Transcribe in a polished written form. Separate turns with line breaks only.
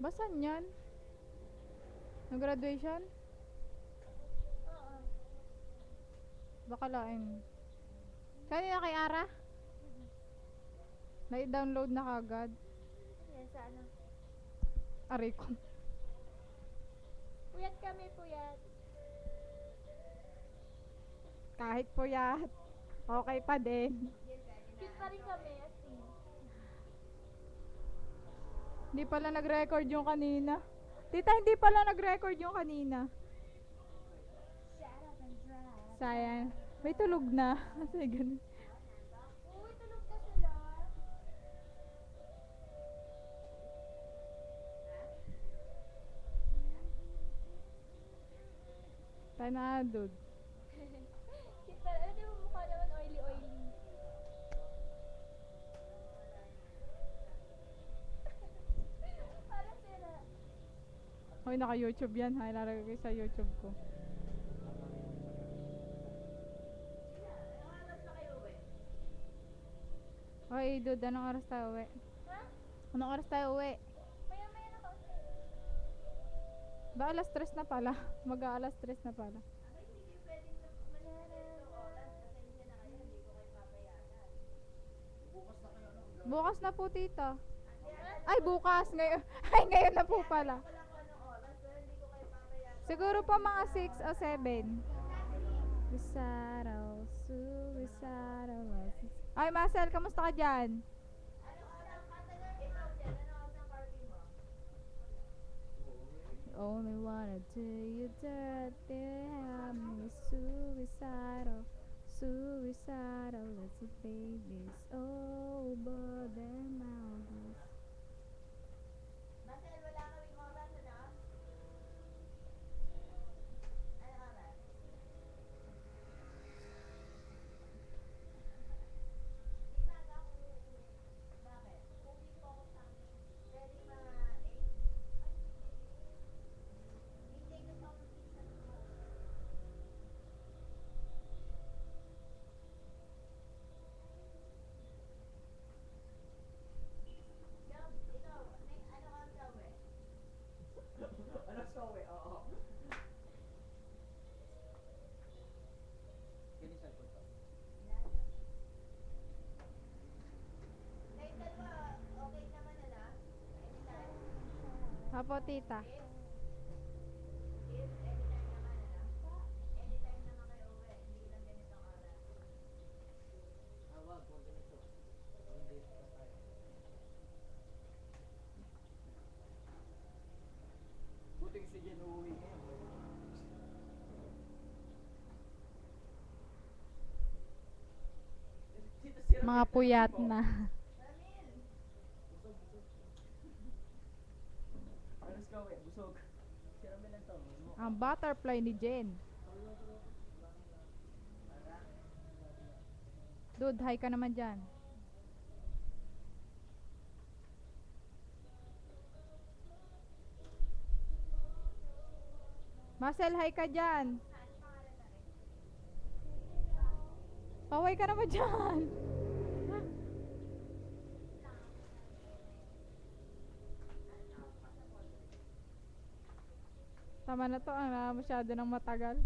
Basan yan? Nag-graduation?
Oo.
Baka lain. Kanina kay Ara? Na-download na kagad.
Yan, sa ano?
Aray ko.
Puyat kami, puyat.
Kahit puyat. Okay pa din.
Cute pa rin kami, as in.
Hindi pala nag-record yung kanina. Tita, hindi pala nag-record yung kanina.
Shut up and drive.
Sayang. May tulog na. Kasi ganun.
Uy, tulog ka sila.
Tayo na, dude.
Cute pa rin. Di mo mukha naman oily-oily. Parang sila.
Hoy, naka-YouTube yan ha. Ilalagay ko sa YouTube ko. Hoy, dude, anong oras tayo uwi?
Ha?
Anong oras tayo uwi?
Maya-maya na kaunti.
Ba, alas 3 na pala. Mag-aalas 3 na pala. Bukas na po, tita. Ay, bukas. Ngayon, ay, ngayon na po pala. Siguro pa mga 6 o 7. Suicidal, suicidal. Ay, Marcel, kamusta ka dyan? Only wanna tell you that they have me suicidal, suicidal. Let's see babies over their mountains. Apo, tita.
Buting si Jen uuwi ngayon.
Mga puyat na.
Alas ka uwi, busog. Si Ramil lang to.
Ang butterfly ni Jen. Dude, hi ka naman dyan. Marcel, hi ka dyan. Paway ka naman dyan. Tama na to, masyado nang matagal.